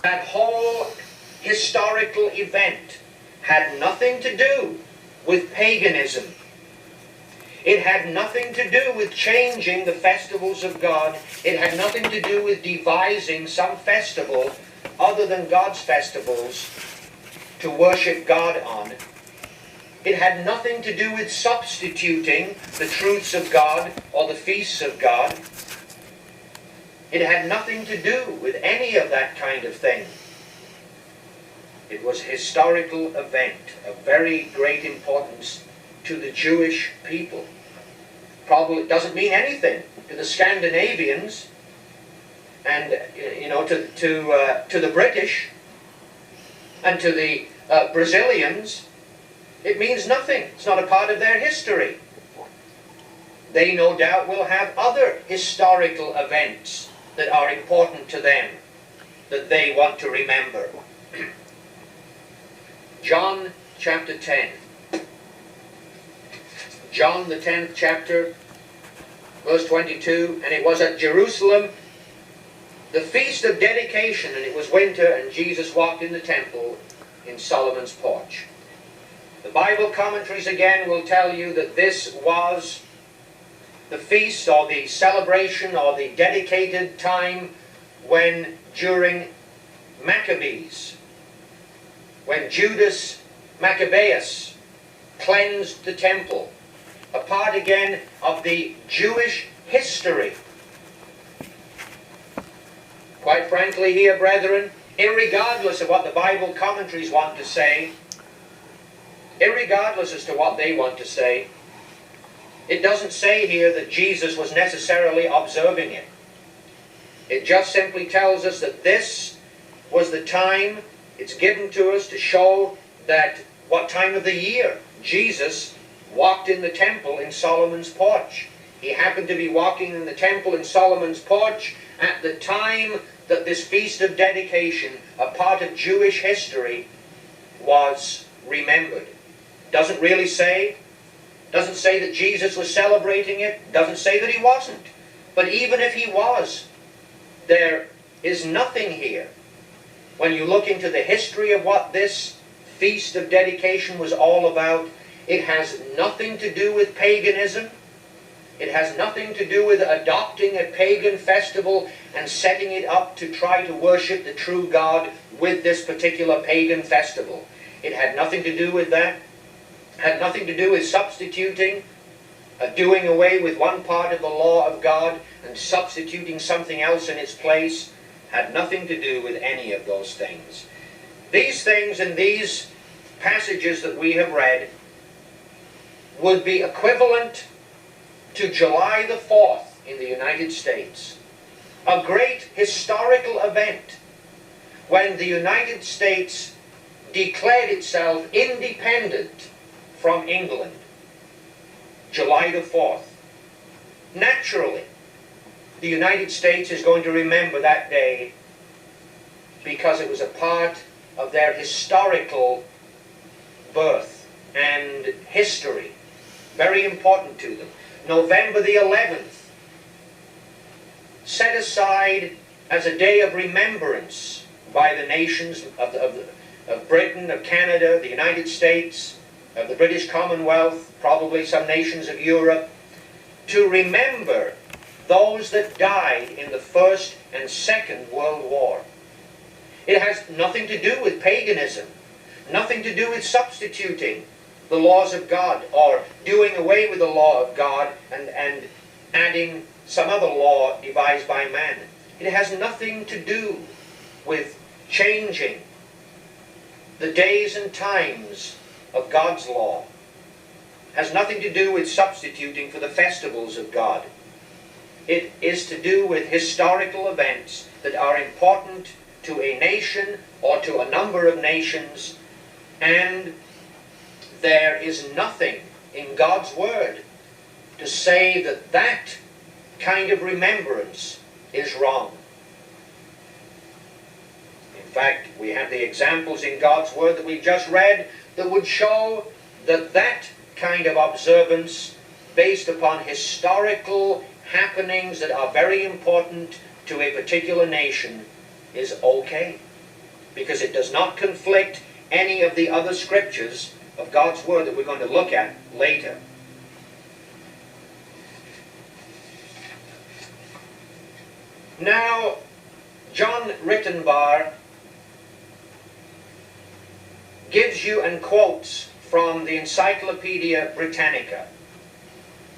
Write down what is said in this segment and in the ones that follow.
That whole historical event had nothing to do with paganism. It had nothing to do with changing the festivals of God. It had nothing to do with devising some festival other than God's festivals to worship God on. It had nothing to do with substituting the truths of God or the feasts of God. It had nothing to do with any of that kind of thing. It was a historical event of very great importance to the Jewish people. Probably it doesn't mean anything to the Scandinavians and to the British and to the Brazilians. It means nothing. It's not a part of their history. They no doubt will have other historical events that are important to them that they want to remember. John chapter 10. John the 10th chapter, verse 22, and it was at Jerusalem, the feast of dedication, and it was winter, and Jesus walked in the temple in Solomon's porch. The Bible commentaries again will tell you that this was the feast or the celebration or the dedicated time when during Maccabees, when Judas Maccabeus cleansed the temple, a part again of the Jewish history. Quite frankly here, brethren, irregardless of what the Bible commentaries want to say, irregardless as to what they want to say, it doesn't say here that Jesus was necessarily observing it. It just simply tells us that this was the time it's given to us to show that what time of the year Jesus walked in the temple in Solomon's porch. He happened to be walking in the temple in Solomon's porch at the time that this Feast of Dedication, a part of Jewish history, was remembered. Doesn't really say. Doesn't say that Jesus was celebrating it. Doesn't say that he wasn't. But even if he was, there is nothing here. When you look into the history of what this Feast of Dedication was all about, it has nothing to do with paganism. It has nothing to do with adopting a pagan festival and setting it up to try to worship the true God with this particular pagan festival. It had nothing to do with that. It had nothing to do with substituting, doing away with one part of the law of God and substituting something else in its place. Had nothing to do with any of those things. These things in these passages that we have read would be equivalent to July the 4th in the United States. A great historical event when the United States declared itself independent from England. July the 4th. Naturally, the United States is going to remember that day because it was a part of their historical birth and history. Very important to them. November the 11th, set aside as a day of remembrance by the nations of Britain, of Canada, the United States, of the British Commonwealth, probably some nations of Europe, to remember those that died in the First and Second World War. It has nothing to do with paganism, nothing to do with substituting the laws of God or doing away with the law of God and adding some other law devised by man. It has nothing to do with changing the days and times of God's law. It has nothing to do with substituting for the festivals of God. It is to do with historical events that are important to a nation or to a number of nations, and there is nothing in God's Word to say that that kind of remembrance is wrong. In fact, we have the examples in God's Word that we just read that would show that that kind of observance based upon historical happenings that are very important to a particular nation is okay. because it does not conflict any of the other scriptures of God's Word that we're going to look at later. Now, John Rittenbar gives you and quotes from the Encyclopedia Britannica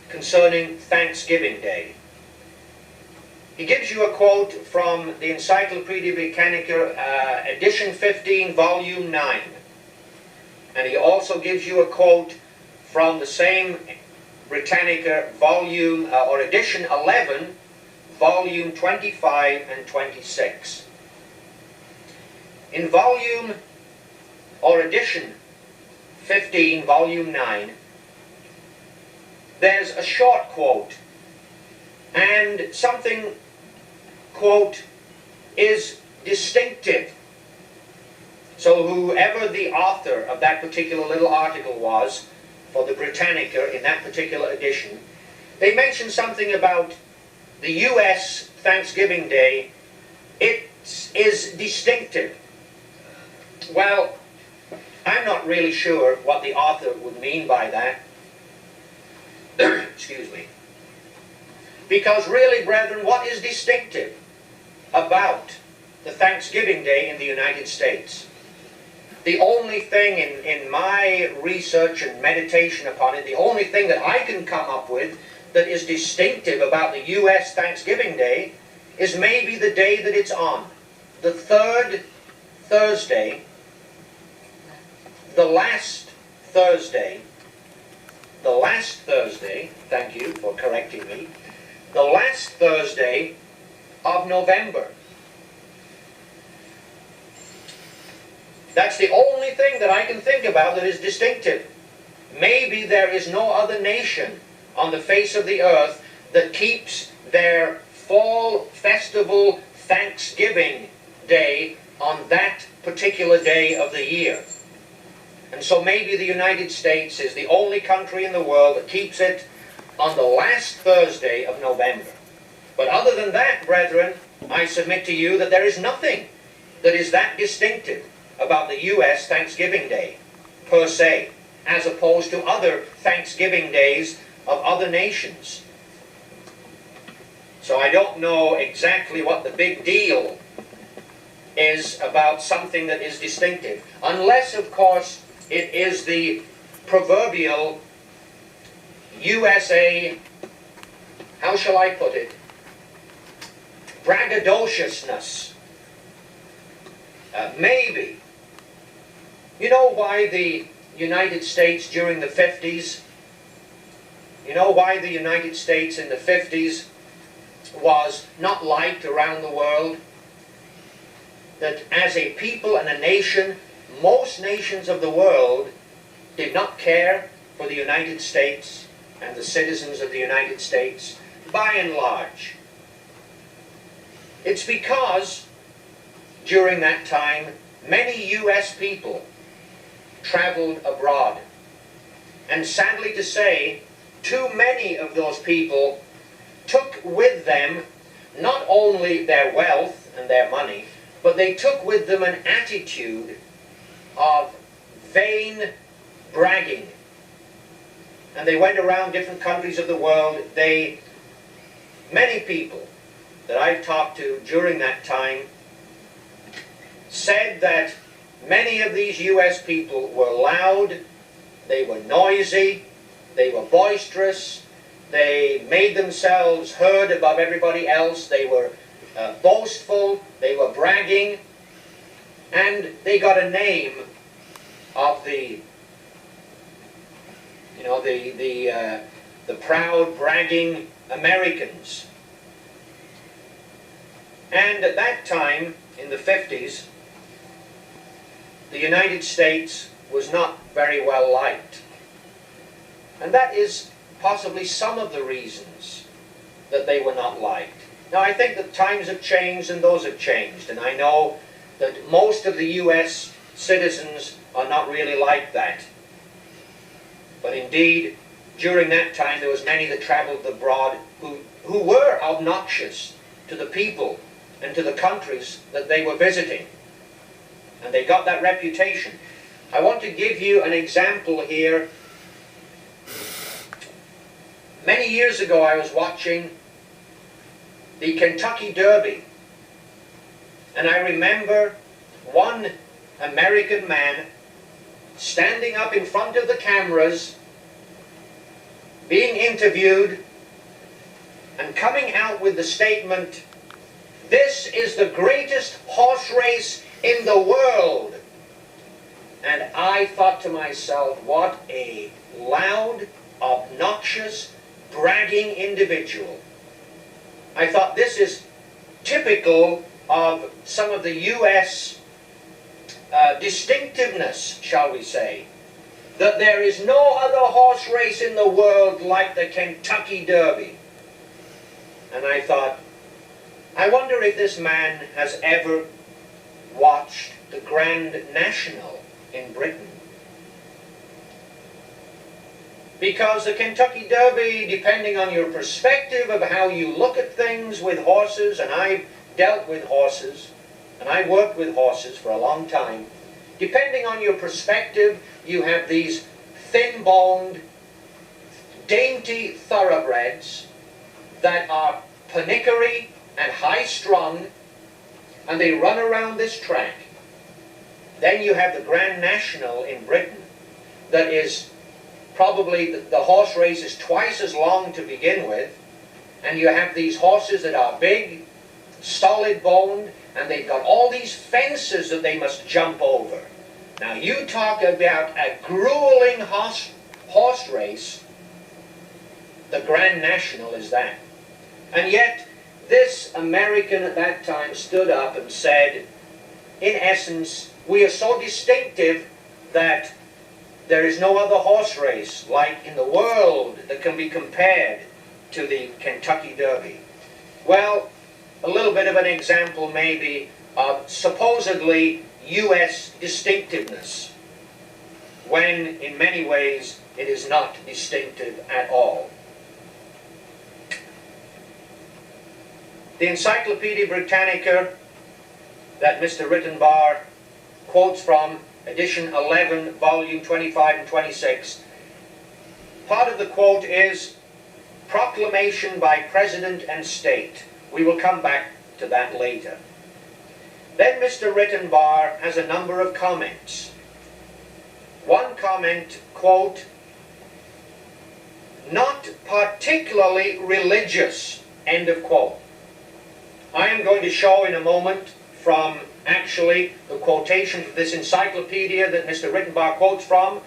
concerning Thanksgiving Day. He gives you a quote from the Encyclopedia Britannica, edition 15, volume 9. And he also gives you a quote from the same Britannica volume, or edition 11, volume 25 and 26. In volume, or edition 15, volume 9, there's a short quote, and something, quote, is distinctive. So whoever the author of that particular little article was for the Britannica in that particular edition, they mentioned something about the U.S. Thanksgiving Day. It is distinctive. Well, I'm not really sure what the author would mean by that. Excuse me. Because really, brethren, what is distinctive about the Thanksgiving Day in the United States? The only thing in my research and meditation upon it, the only thing that I can come up with that is distinctive about the U.S. Thanksgiving Day is maybe the day that it's on. The third Thursday, the last Thursday, thank you for correcting me, the last Thursday of November. That's the only thing that I can think about that is distinctive. Maybe there is no other nation on the face of the earth that keeps their fall festival Thanksgiving Day on that particular day of the year. And so maybe the United States is the only country in the world that keeps it on the last Thursday of November. But other than that, brethren, I submit to you that there is nothing that is that distinctive about the U.S. Thanksgiving Day, per se, as opposed to other Thanksgiving days of other nations. So I don't know exactly what the big deal is about something that is distinctive, unless, of course, it is the proverbial USA, how shall I put it, braggadociousness. Maybe. You know why the United States during the 50s, you know why the United States in the 50s was not liked around the world? That as a people and a nation, most nations of the world did not care for the United States and the citizens of the United States, by and large. It's because during that time, many U.S. people traveled abroad. And sadly to say, too many of those people took with them not only their wealth and their money, but they took with them an attitude of vain bragging. And they went around different countries of the world. Many people that I've talked to during that time said that many of these U.S. people were loud, they were noisy, they were boisterous, they made themselves heard above everybody else, they were boastful, they were bragging, and they got a name of the proud, bragging Americans. And at that time, in the 50s, the United States was not very well liked. And that is possibly some of the reasons that they were not liked. Now, I think that times have changed and those have changed. And I know that most of the U.S. citizens are not really like that. But indeed, during that time, there was many that traveled abroad who were obnoxious to the people and to the countries that they were visiting. And they got that reputation. I want to give you an example here. Many years ago I was watching the Kentucky Derby. And I remember one American man standing up in front of the cameras, being interviewed, and coming out with the statement, "This is the greatest horse race in the world." And I thought to myself, what a loud, obnoxious, bragging individual. I thought this is typical of some of the U.S. Distinctiveness, shall we say, that there is no other horse race in the world like the Kentucky Derby. And I thought, I wonder if this man has ever watched the Grand National in Britain. Because the Kentucky Derby, depending on your perspective of how you look at things with horses, and I've dealt with horses, and I worked with horses for a long time, depending on your perspective, you have these thin-boned, dainty thoroughbreds that are panickery and high-strung, and they run around this track. Then you have the Grand National in Britain that is probably, the horse race is twice as long to begin with, and you have these horses that are big, solid-boned, and they've got all these fences that they must jump over. Now you talk about a grueling horse race, the Grand National is that. And yet, this American at that time stood up and said, in essence, we are so distinctive that there is no other horse race like in the world that can be compared to the Kentucky Derby. Well, a little bit of an example maybe of supposedly U.S. distinctiveness, when in many ways it is not distinctive at all. The Encyclopedia Britannica that Mr. Rittenbar quotes from, edition 11, volume 25 and 26, part of the quote is, "Proclamation by President and State." We will come back to that later. Then Mr. Rittenbar has a number of comments. One comment, quote, "Not particularly religious," end of quote. I am going to show in a moment from actually the quotation from this encyclopedia that Mr. Rittenbar quotes from,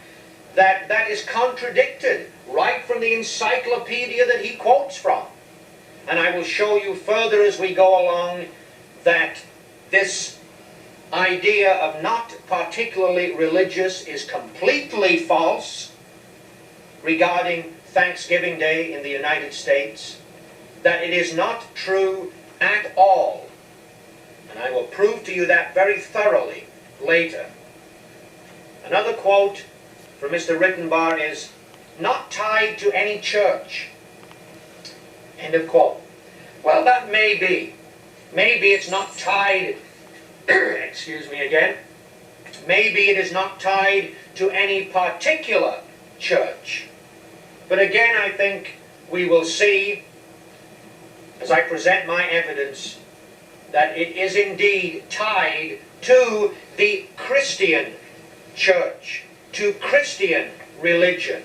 that is contradicted right from the encyclopedia that he quotes from. And I will show you further as we go along that this idea of not particularly religious is completely false regarding Thanksgiving Day in the United States, that it is not true at all. And I will prove to you that very thoroughly later. Another quote from Mr. Rittenbar is, "Not tied to any church." End of quote. Well, that may be. Maybe it's not tied, excuse me again, maybe it is not tied to any particular church. But again, I think we will see, as I present my evidence, that it is indeed tied to the Christian church, to Christian religion.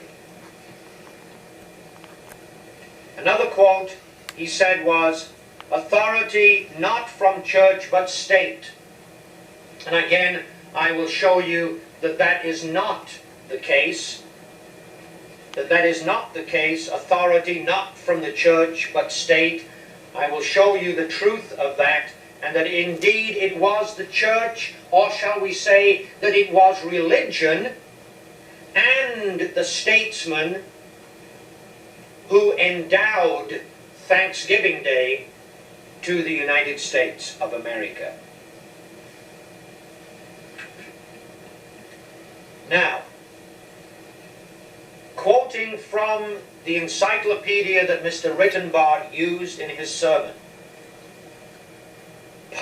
Another quote he said was, "Authority not from church but state." And again, I will show you that that is not the case. That is not the case. Authority not from the church but state. I will show you the truth of that, and that indeed it was the church, or shall we say that it was religion and the statesmen who endowed Thanksgiving Day to the United States of America. Now, quoting from the encyclopedia that Mr. Rittenbar used in his sermon,